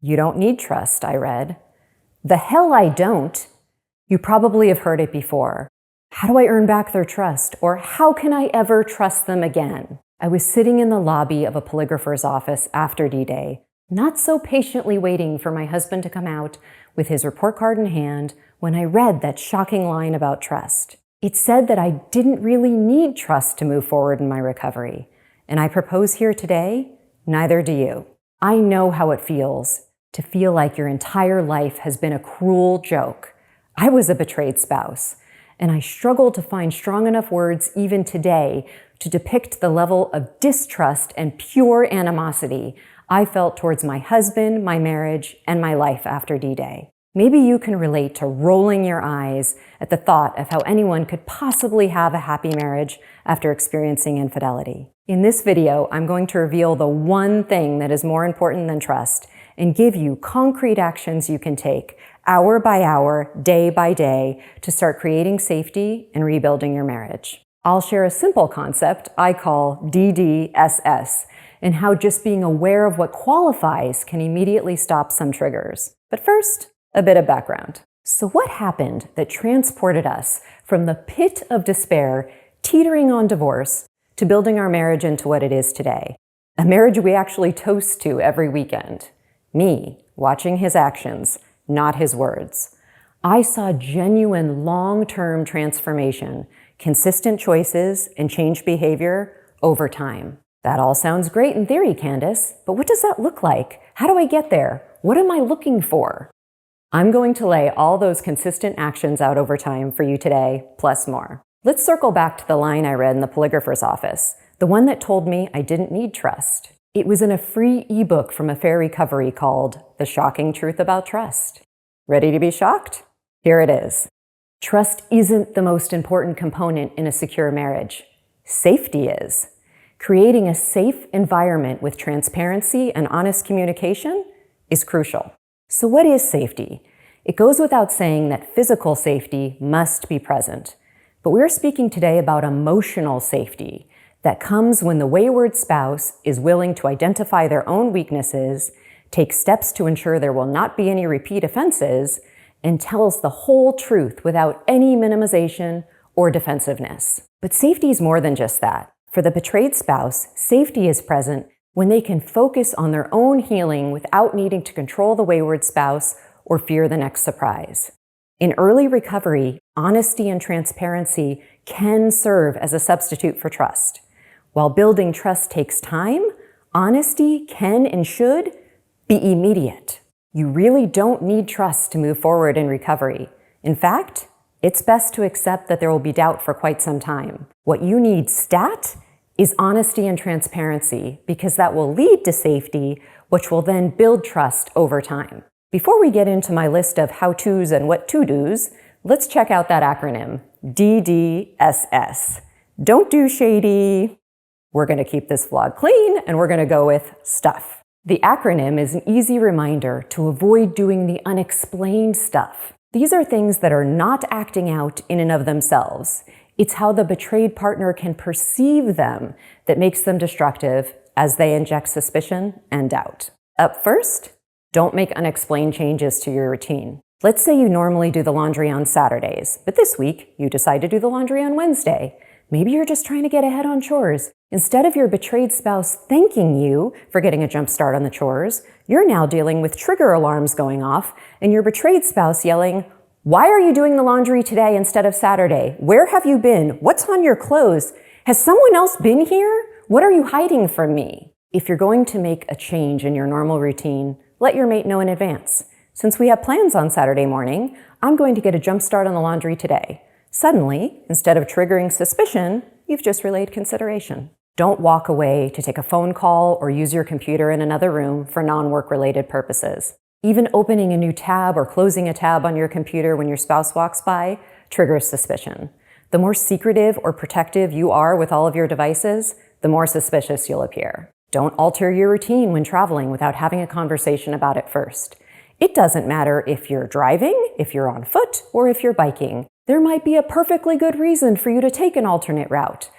You don't need trust, I read. The hell I don't. You probably have heard it before. How do I earn back their trust? Or how can I ever trust them again? I was sitting in the lobby of a polygrapher's office after D-Day, not so patiently waiting for my husband to come out with his report card in hand when I read that shocking line about trust. It said that I didn't really need trust to move forward in my recovery. And I propose here today, neither do you. I know how it feels to feel like your entire life has been a cruel joke. I was a betrayed spouse, and I struggle to find strong enough words even today to depict the level of distrust and pure animosity I felt towards my husband, my marriage, and my life after D-Day. Maybe you can relate to rolling your eyes at the thought of how anyone could possibly have a happy marriage after experiencing infidelity. In this video, I'm going to reveal the one thing that is more important than trust and give you concrete actions you can take hour by hour, day by day, to start creating safety and rebuilding your marriage. I'll share a simple concept I call DDSS and how just being aware of what qualifies can immediately stop some triggers. But first, a bit of background. So what happened that transported us from the pit of despair, teetering on divorce, to building our marriage into what it is today? A marriage we actually toast to every weekend. Me, watching his actions, not his words. I saw genuine long-term transformation, consistent choices, and changed behavior over time. That all sounds great in theory, Candace, but what does that look like? How do I get there? What am I looking for? I'm going to lay all those consistent actions out over time for you today, plus more. Let's circle back to the line I read in the polygrapher's office, the one that told me I didn't need trust. It was in a free ebook from Affair Recovery called The Shocking Truth About Trust. Ready to be shocked? Here it is. Trust isn't the most important component in a secure marriage. Safety is. Creating a safe environment with transparency and honest communication is crucial. So what is safety? It goes without saying that physical safety must be present. But we're speaking today about emotional safety that comes when the wayward spouse is willing to identify their own weaknesses, take steps to ensure there will not be any repeat offenses, and tells the whole truth without any minimization or defensiveness. But safety is more than just that. For the betrayed spouse, safety is present when they can focus on their own healing without needing to control the wayward spouse or fear the next surprise. In early recovery, honesty and transparency can serve as a substitute for trust. While building trust takes time, honesty can and should be immediate. You really don't need trust to move forward in recovery. In fact, it's best to accept that there will be doubt for quite some time. What you need stat is honesty and transparency, because that will lead to safety, which will then build trust over time. Before we get into my list of how-tos and what to-dos, let's check out that acronym, DDSS. Don't do shady. We're going to keep this vlog clean, and we're going to go with stuff. The acronym is an easy reminder to avoid doing the unexplained stuff. These are things that are not acting out in and of themselves. It's how the betrayed partner can perceive them that makes them destructive as they inject suspicion and doubt. Up first, don't make unexplained changes to your routine. Let's say you normally do the laundry on Saturdays, but this week you decide to do the laundry on Wednesday. Maybe you're just trying to get ahead on chores. Instead of your betrayed spouse thanking you for getting a jump start on the chores, you're now dealing with trigger alarms going off and your betrayed spouse yelling, "Why are you doing the laundry today instead of Saturday? Where have you been? What's on your clothes? Has someone else been here? What are you hiding from me?" If you're going to make a change in your normal routine, let your mate know in advance. Since we have plans on Saturday morning, I'm going to get a jump start on the laundry today. Suddenly, instead of triggering suspicion, you've just relayed consideration. Don't walk away to take a phone call or use your computer in another room for non-work related purposes. Even opening a new tab or closing a tab on your computer when your spouse walks by triggers suspicion. The more secretive or protective you are with all of your devices, the more suspicious you'll appear. Don't alter your routine when traveling without having a conversation about it first. It doesn't matter if you're driving, if you're on foot, or if you're biking. There might be a perfectly good reason for you to take an alternate route.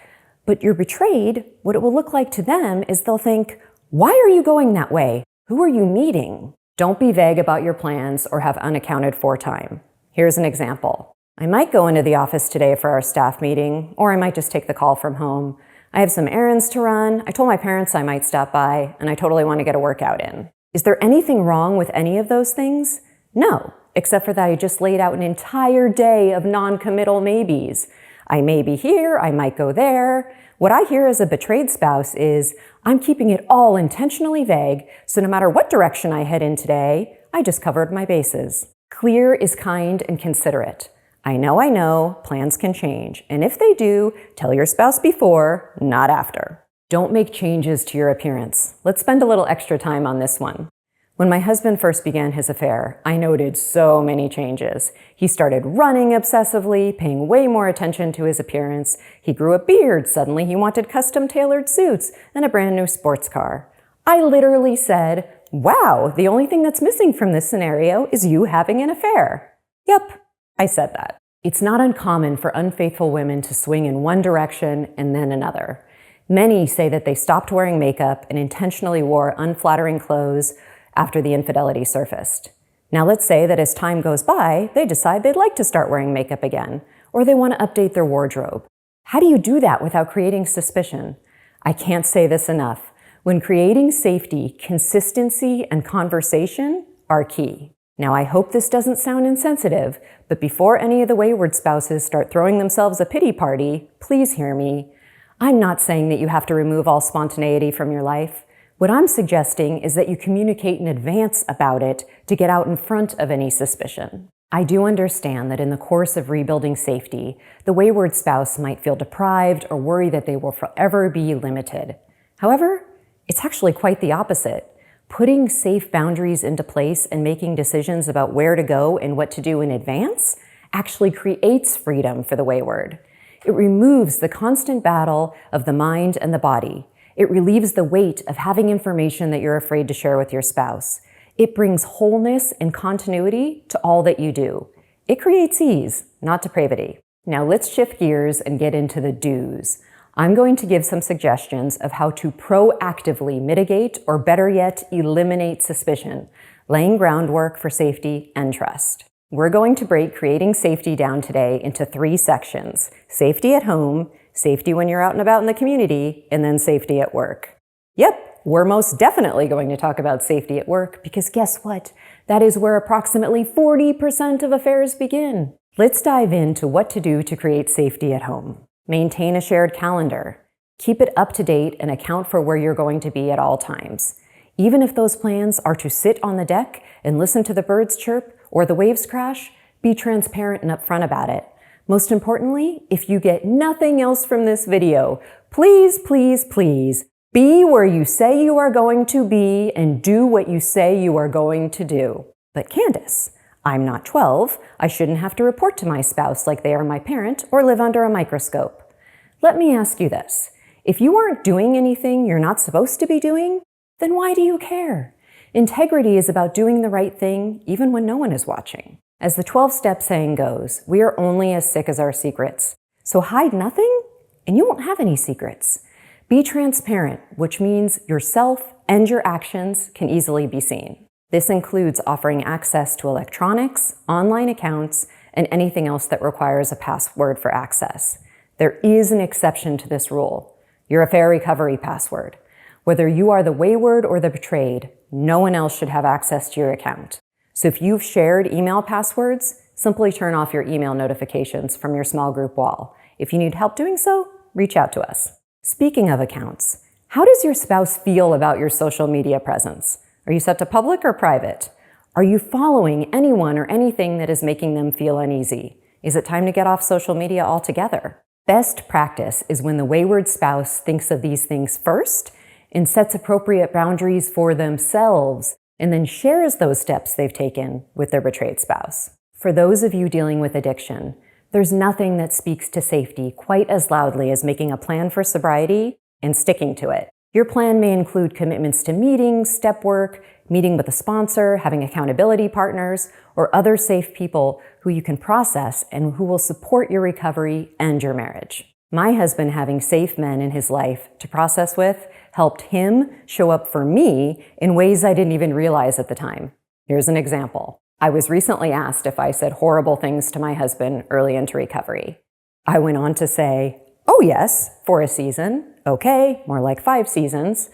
But you're betrayed, what it will look like to them is they'll think, "Why are you going that way? Who are you meeting?" Don't be vague about your plans or have unaccounted for time. Here's an example. I might go into the office today for our staff meeting, or I might just take the call from home. I have some errands to run. I told my parents I might stop by, and I totally want to get a workout in. Is there anything wrong with any of those things? No, except for that I just laid out an entire day of non-committal maybes. I may be here, I might go there. What I hear as a betrayed spouse is, I'm keeping it all intentionally vague, so no matter what direction I head in today, I just covered my bases. Clear is kind and considerate. I know, plans can change, and if they do, tell your spouse before, not after. Don't make changes to your appearance. Let's spend a little extra time on this one. When my husband first began his affair, I noted so many changes. He started running obsessively, paying way more attention to his appearance. He grew a beard. Suddenly he wanted custom-tailored suits and a brand new sports car. I literally said, wow, the only thing that's missing from this scenario is you having an affair. Yep, I said that. It's not uncommon for unfaithful women to swing in one direction and then another. Many say that they stopped wearing makeup and intentionally wore unflattering clothes after the infidelity surfaced. Now let's say that as time goes by, they decide they'd like to start wearing makeup again, or they want to update their wardrobe. How do you do that without creating suspicion? I can't say this enough. When creating safety, consistency and conversation are key. Now I hope this doesn't sound insensitive, but before any of the wayward spouses start throwing themselves a pity party, please hear me. I'm not saying that you have to remove all spontaneity from your life. What I'm suggesting is that you communicate in advance about it to get out in front of any suspicion. I do understand that in the course of rebuilding safety, the wayward spouse might feel deprived or worry that they will forever be limited. However, it's actually quite the opposite. Putting safe boundaries into place and making decisions about where to go and what to do in advance actually creates freedom for the wayward. It removes the constant battle of the mind and the body. It relieves the weight of having information that you're afraid to share with your spouse. It brings wholeness and continuity to all that you do. It creates ease, not depravity. Now let's shift gears and get into the do's. I'm going to give some suggestions of how to proactively mitigate, or better yet, eliminate suspicion, laying groundwork for safety and trust. We're going to break creating safety down today into 3 sections: safety at home, safety when you're out and about in the community, and then safety at work. Yep, we're most definitely going to talk about safety at work because guess what? That is where approximately 40% of affairs begin. Let's dive into what to do to create safety at home. Maintain a shared calendar. Keep it up to date and account for where you're going to be at all times. Even if those plans are to sit on the deck and listen to the birds chirp or the waves crash, be transparent and upfront about it. Most importantly, if you get nothing else from this video, please, please, please, be where you say you are going to be and do what you say you are going to do. But Candace, I'm not 12. I shouldn't have to report to my spouse like they are my parent or live under a microscope. Let me ask you this. If you aren't doing anything you're not supposed to be doing, then why do you care? Integrity is about doing the right thing even when no one is watching. As the 12-step saying goes, we are only as sick as our secrets. So hide nothing and you won't have any secrets. Be transparent, which means yourself and your actions can easily be seen. This includes offering access to electronics, online accounts, and anything else that requires a password for access. There is an exception to this rule: your affair recovery password. Whether you are the wayward or the betrayed, no one else should have access to your account. So if you've shared email passwords, simply turn off your email notifications from your small group wall. If you need help doing so, reach out to us. Speaking of accounts, how does your spouse feel about your social media presence? Are you set to public or private? Are you following anyone or anything that is making them feel uneasy? Is it time to get off social media altogether? Best practice is when the wayward spouse thinks of these things first and sets appropriate boundaries for themselves, and then shares those steps they've taken with their betrayed spouse. For those of you dealing with addiction, there's nothing that speaks to safety quite as loudly as making a plan for sobriety and sticking to it. Your plan may include commitments to meetings, step work, meeting with a sponsor, having accountability partners, or other safe people who you can process and who will support your recovery and your marriage. My husband having safe men in his life to process with helped him show up for me in ways I didn't even realize at the time. Here's an example. I was recently asked if I said horrible things to my husband early into recovery. I went on to say, oh yes, for a season. Okay, more like 5 seasons.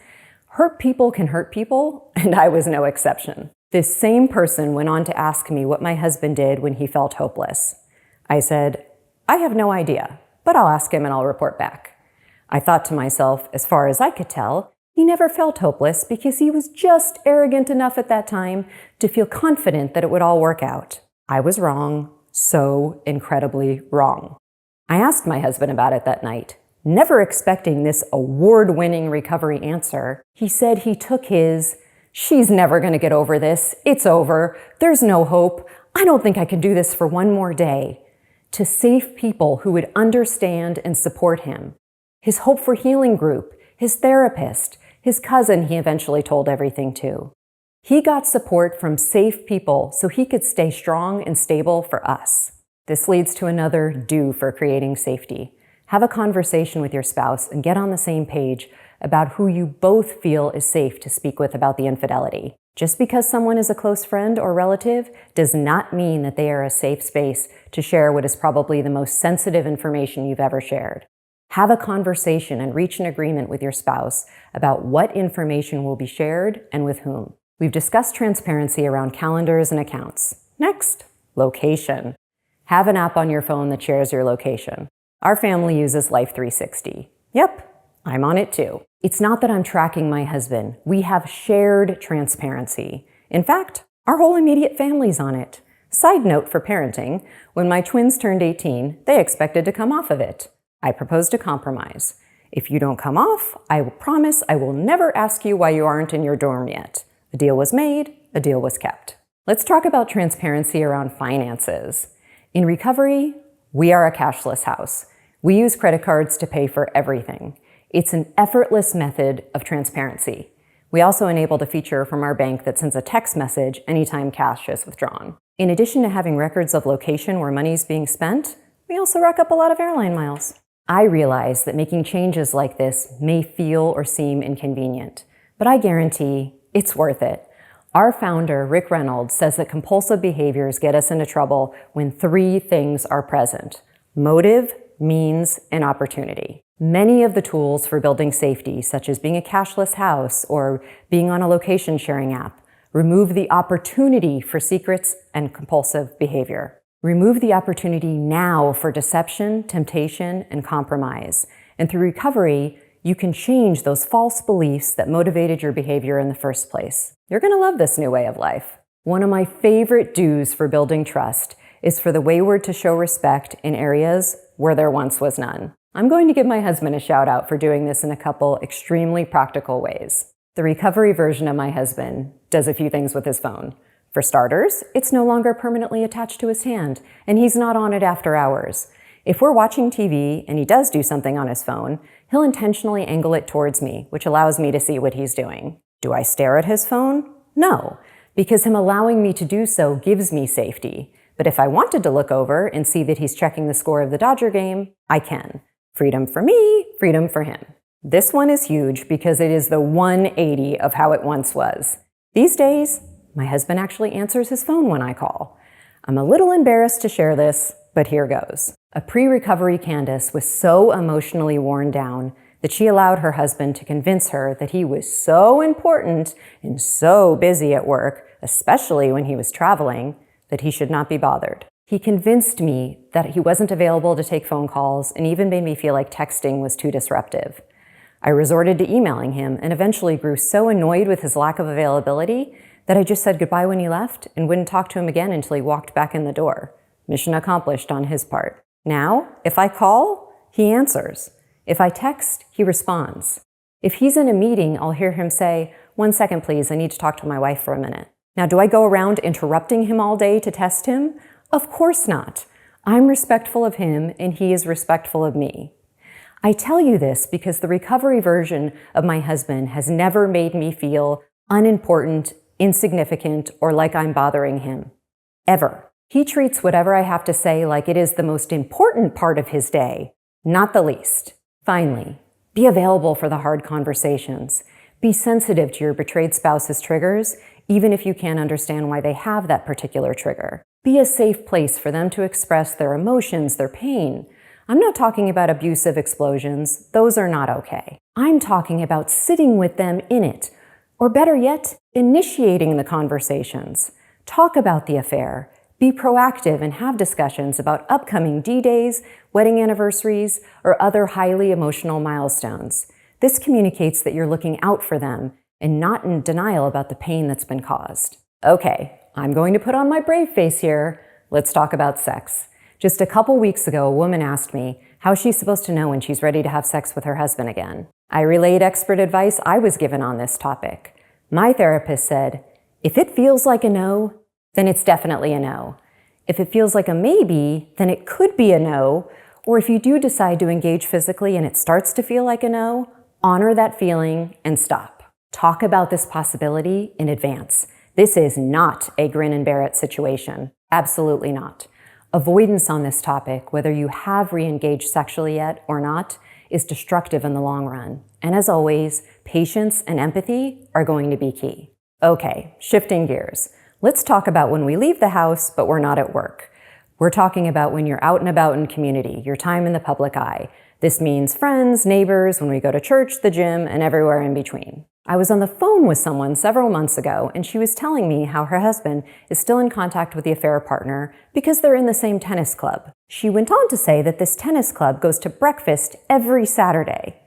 Hurt people can hurt people, and I was no exception. This same person went on to ask me what my husband did when he felt hopeless. I said, I have no idea, but I'll ask him and I'll report back. I thought to myself, as far as I could tell, he never felt hopeless because he was just arrogant enough at that time to feel confident that it would all work out. I was wrong, so incredibly wrong. I asked my husband about it that night, never expecting this award-winning recovery answer. He said he took his, she's never going to get over this, it's over, there's no hope, I don't think I can do this for one more day, to safe people who would understand and support him. His Hope for Healing group, his therapist, his cousin he eventually told everything to. He got support from safe people so he could stay strong and stable for us. This leads to another do for creating safety. Have a conversation with your spouse and get on the same page about who you both feel is safe to speak with about the infidelity. Just because someone is a close friend or relative does not mean that they are a safe space to share what is probably the most sensitive information you've ever shared. Have a conversation and reach an agreement with your spouse about what information will be shared and with whom. We've discussed transparency around calendars and accounts. Next, location. Have an app on your phone that shares your location. Our family uses Life 360. Yep, I'm on it too. It's not that I'm tracking my husband. We have shared transparency. In fact, our whole immediate family's on it. Side note for parenting, when my twins turned 18, they expected to come off of it. I proposed a compromise. If you don't come off, I will promise I will never ask you why you aren't in your dorm yet. A deal was made, a deal was kept. Let's talk about transparency around finances. In recovery, we are a cashless house. We use credit cards to pay for everything. It's an effortless method of transparency. We also enabled a feature from our bank that sends a text message anytime cash is withdrawn. In addition to having records of location where money is being spent, we also rack up a lot of airline miles. I realize that making changes like this may feel or seem inconvenient, but I guarantee it's worth it. Our founder, Rick Reynolds, says that compulsive behaviors get us into trouble when 3 things are present: motive, means, and opportunity. Many of the tools for building safety, such as being a cashless house or being on a location sharing app, remove the opportunity for secrets and compulsive behavior. Remove the opportunity now for deception, temptation, and compromise. And through recovery, you can change those false beliefs that motivated your behavior in the first place. You're going to love this new way of life. One of my favorite do's for building trust is for the Wayward to show respect in areas where there once was none. I'm going to give my husband a shout out for doing this in a couple extremely practical ways. The recovery version of my husband does a few things with his phone. For starters, it's no longer permanently attached to his hand, and he's not on it after hours. If we're watching TV and he does do something on his phone, he'll intentionally angle it towards me, which allows me to see what he's doing. Do I stare at his phone? No, because him allowing me to do so gives me safety. But if I wanted to look over and see that he's checking the score of the Dodger game, I can. Freedom for me, freedom for him. This one is huge because it is the 180 of how it once was. These days, my husband actually answers his phone when I call. I'm a little embarrassed to share this, but here goes. A pre-recovery Candace was so emotionally worn down that she allowed her husband to convince her that he was so important and so busy at work, especially when he was traveling, that he should not be bothered. He convinced me that he wasn't available to take phone calls and even made me feel like texting was too disruptive. I resorted to emailing him and eventually grew so annoyed with his lack of availability that I just said goodbye when he left and wouldn't talk to him again until he walked back in the door. Mission accomplished on his part. Now, if I call, he answers. If I text, he responds. If he's in a meeting, I'll hear him say, "1 second, please, I need to talk to my wife for a minute." Now, do I go around interrupting him all day to test him? Of course not. I'm respectful of him and he is respectful of me. I tell you this because the recovery version of my husband has never made me feel unimportant, insignificant, or like I'm bothering him. Ever. He treats whatever I have to say like it is the most important part of his day, not the least. Finally, be available for the hard conversations. Be sensitive to your betrayed spouse's triggers, even if you can't understand why they have that particular trigger. Be a safe place for them to express their emotions, their pain. I'm not talking about abusive explosions. Those are not okay. I'm talking about sitting with them in it, or better yet, initiating the conversations. Talk about the affair. Be proactive and have discussions about upcoming D-days, wedding anniversaries, or other highly emotional milestones. This communicates that you're looking out for them and not in denial about the pain that's been caused. Okay, I'm going to put on my brave face here. Let's talk about sex. Just a couple weeks ago, a woman asked me how she's supposed to know when she's ready to have sex with her husband again. I relayed expert advice I was given on this topic. My therapist said, if it feels like a no, then it's definitely a no. If it feels like a maybe, then it could be a no. Or if you do decide to engage physically and it starts to feel like a no, honor that feeling and stop. Talk about this possibility in advance. This is not a grin and bear it situation. Absolutely not. Avoidance on this topic, whether you have re-engaged sexually yet or not, is destructive in the long run. And as always, patience and empathy are going to be key. Okay, shifting gears. Let's talk about when we leave the house, but we're not at work. We're talking about when you're out and about in community, your time in the public eye. This means friends, neighbors, when we go to church, the gym, and everywhere in between. I was on the phone with someone several months ago, and she was telling me how her husband is still in contact with the affair partner because they're in the same tennis club. She went on to say that this tennis club goes to breakfast every Saturday.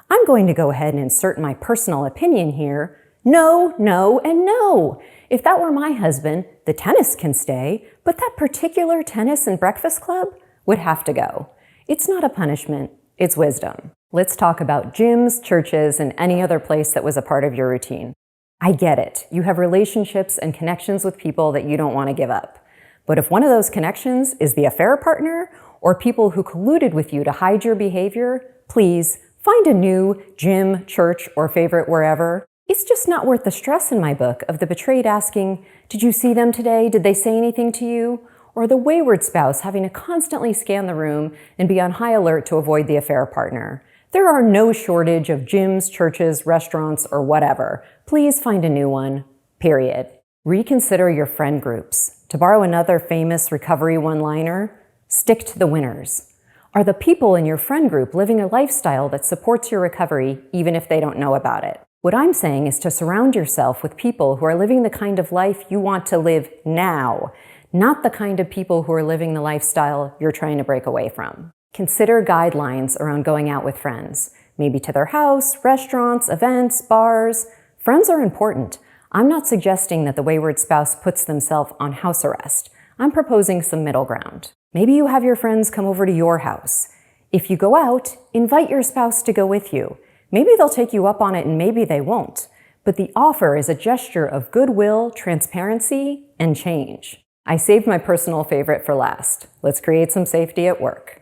I'm going to go ahead and insert my personal opinion here. No, no, and no. If that were my husband, the tennis can stay, but that particular tennis and breakfast club would have to go. It's not a punishment, it's wisdom. Let's talk about gyms, churches, and any other place that was a part of your routine. I get it. You have relationships and connections with people that you don't want to give up. But if one of those connections is the affair partner or people who colluded with you to hide your behavior, please find a new gym, church, or favorite wherever. It's just not worth the stress in my book of the betrayed asking, did you see them today? Did they say anything to you? Or the wayward spouse having to constantly scan the room and be on high alert to avoid the affair partner. There are no shortage of gyms, churches, restaurants, or whatever. Please find a new one, period. Reconsider your friend groups. To borrow another famous recovery one-liner, stick to the winners. Are the people in your friend group living a lifestyle that supports your recovery even if they don't know about it? What I'm saying is to surround yourself with people who are living the kind of life you want to live now, not the kind of people who are living the lifestyle you're trying to break away from. Consider guidelines around going out with friends, maybe to their house, restaurants, events, bars. Friends are important. I'm not suggesting that the wayward spouse puts themselves on house arrest. I'm proposing some middle ground. Maybe you have your friends come over to your house. If you go out, invite your spouse to go with you. Maybe they'll take you up on it and maybe they won't. But the offer is a gesture of goodwill, transparency, and change. I saved my personal favorite for last. Let's create some safety at work.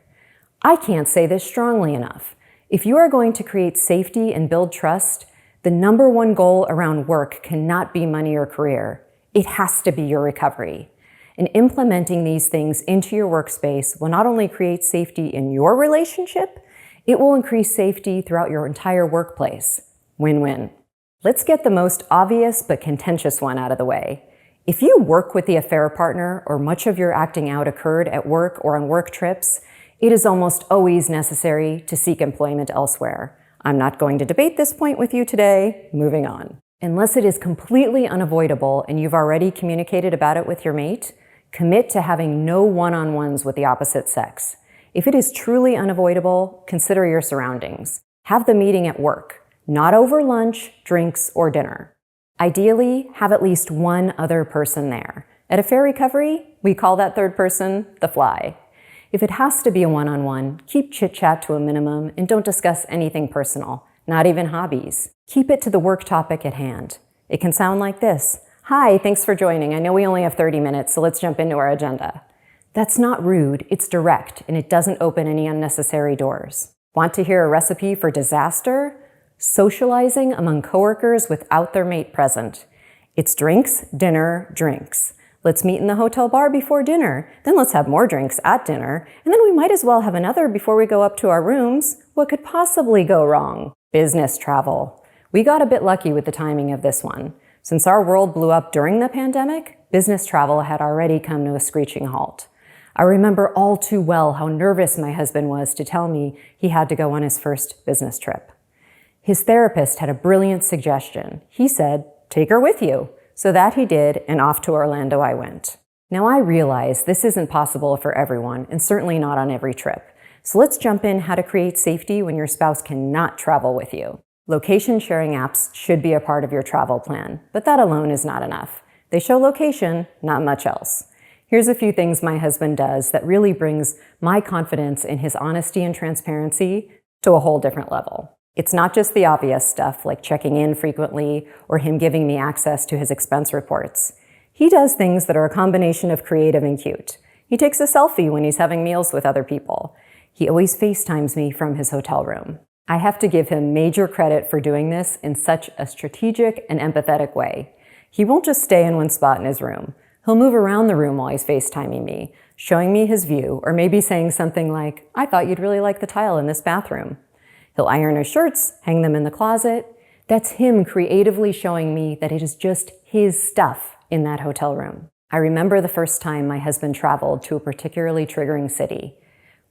I can't say this strongly enough. If you are going to create safety and build trust, the number one goal around work cannot be money or career. It has to be your recovery. And implementing these things into your workspace will not only create safety in your relationship, it will increase safety throughout your entire workplace. Win-win. Let's get the most obvious but contentious one out of the way. If you work with the affair partner or much of your acting out occurred at work or on work trips, it is almost always necessary to seek employment elsewhere. I'm not going to debate this point with you today. Moving on. Unless it is completely unavoidable and you've already communicated about it with your mate, commit to having no one-on-ones with the opposite sex. If it is truly unavoidable, consider your surroundings. Have the meeting at work, not over lunch, drinks, or dinner. Ideally, have at least one other person there. At Affair Recovery, we call that third person the fly. If it has to be a one-on-one, keep chit-chat to a minimum and don't discuss anything personal, not even hobbies. Keep it to the work topic at hand. It can sound like this. Hi, thanks for joining. I know we only have 30 minutes, so let's jump into our agenda. That's not rude, it's direct, and it doesn't open any unnecessary doors. Want to hear a recipe for disaster? Socializing among coworkers without their mate present. It's drinks, dinner, drinks. Let's meet in the hotel bar before dinner, then let's have more drinks at dinner, and then we might as well have another before we go up to our rooms. What could possibly go wrong? Business travel. We got a bit lucky with the timing of this one. Since our world blew up during the pandemic, business travel had already come to a screeching halt. I remember all too well how nervous my husband was to tell me he had to go on his first business trip. His therapist had a brilliant suggestion. He said, "Take her with you." So that he did, and off to Orlando I went. Now I realize this isn't possible for everyone, and certainly not on every trip. So let's jump in how to create safety when your spouse cannot travel with you. Location sharing apps should be a part of your travel plan, but that alone is not enough. They show location, not much else. Here's a few things my husband does that really brings my confidence in his honesty and transparency to a whole different level. It's not just the obvious stuff like checking in frequently or him giving me access to his expense reports. He does things that are a combination of creative and cute. He takes a selfie when he's having meals with other people. He always FaceTimes me from his hotel room. I have to give him major credit for doing this in such a strategic and empathetic way. He won't just stay in one spot in his room. He'll move around the room while he's FaceTiming me, showing me his view, or maybe saying something like, "I thought you'd really like the tile in this bathroom." He'll iron his shirts, hang them in the closet. That's him creatively showing me that it is just his stuff in that hotel room. I remember the first time my husband traveled to a particularly triggering city.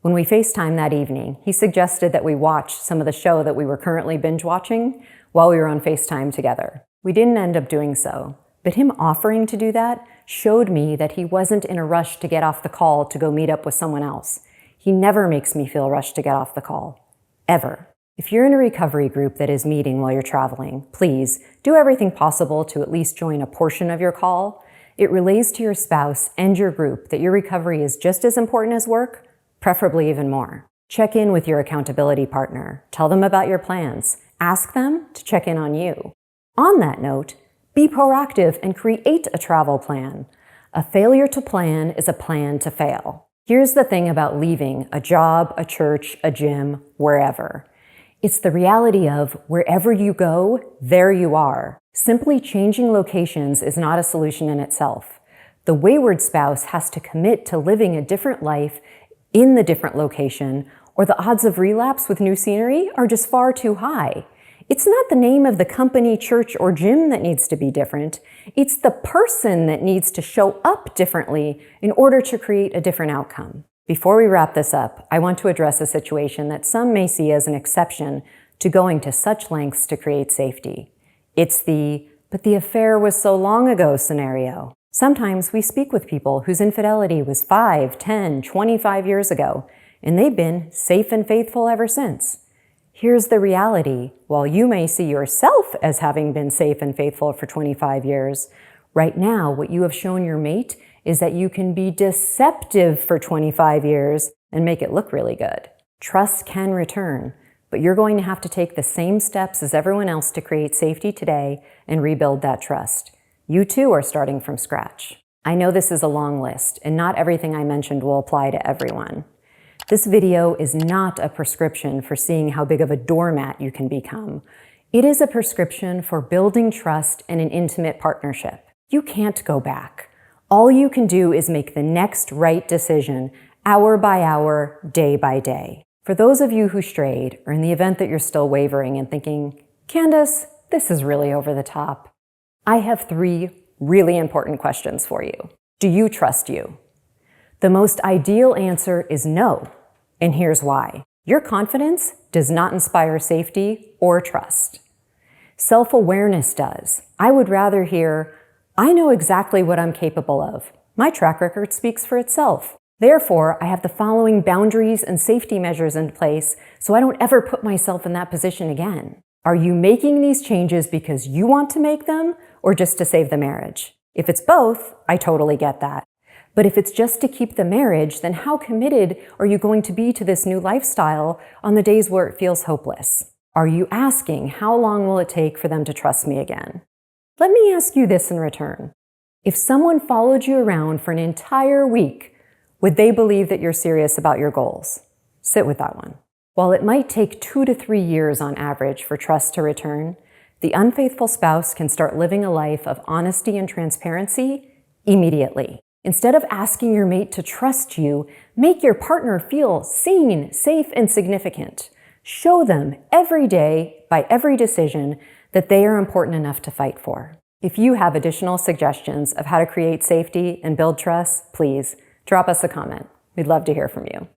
When we FaceTimed that evening, he suggested that we watch some of the show that we were currently binge watching while we were on FaceTime together. We didn't end up doing so, but him offering to do that showed me that he wasn't in a rush to get off the call to go meet up with someone else. He never makes me feel rushed to get off the call. Ever. If you're in a recovery group that is meeting while you're traveling, please do everything possible to at least join a portion of your call. It relays to your spouse and your group that your recovery is just as important as work, preferably even more. Check in with your accountability partner. Tell them about your plans. Ask them to check in on you. On that note, be proactive and create a travel plan. A failure to plan is a plan to fail. Here's the thing about leaving a job, a church, a gym, wherever. It's the reality of wherever you go, there you are. Simply changing locations is not a solution in itself. The wayward spouse has to commit to living a different life in the different location, or the odds of relapse with new scenery are just far too high. It's not the name of the company, church, or gym that needs to be different. It's the person that needs to show up differently in order to create a different outcome. Before we wrap this up, I want to address a situation that some may see as an exception to going to such lengths to create safety. It's the, "but the affair was so long ago" scenario. Sometimes we speak with people whose infidelity was 5, 10, 25 years ago, and they've been safe and faithful ever since. Here's the reality. While you may see yourself as having been safe and faithful for 25 years, right now what you have shown your mate is that you can be deceptive for 25 years and make it look really good. Trust can return, but you're going to have to take the same steps as everyone else to create safety today and rebuild that trust. You too are starting from scratch. I know this is a long list, and not everything I mentioned will apply to everyone. This video is not a prescription for seeing how big of a doormat you can become. It is a prescription for building trust and an intimate partnership. You can't go back. All you can do is make the next right decision, hour by hour, day by day. For those of you who strayed, or in the event that you're still wavering and thinking, "Candace, this is really over the top," I have 3 really important questions for you. Do you trust you? The most ideal answer is no, and here's why. Your confidence does not inspire safety or trust. Self-awareness does. I would rather hear, "I know exactly what I'm capable of. My track record speaks for itself. Therefore, I have the following boundaries and safety measures in place so I don't ever put myself in that position again." Are you making these changes because you want to make them or just to save the marriage? If it's both, I totally get that. But if it's just to keep the marriage, then how committed are you going to be to this new lifestyle on the days where it feels hopeless? Are you asking, how long will it take for them to trust me again? Let me ask you this in return. If someone followed you around for an entire week, would they believe that you're serious about your goals? Sit with that one. While it might take 2 to 3 years on average for trust to return, the unfaithful spouse can start living a life of honesty and transparency immediately. Instead of asking your mate to trust you, make your partner feel seen, safe, and significant. Show them every day, by every decision, that they are important enough to fight for. If you have additional suggestions of how to create safety and build trust, please drop us a comment. We'd love to hear from you.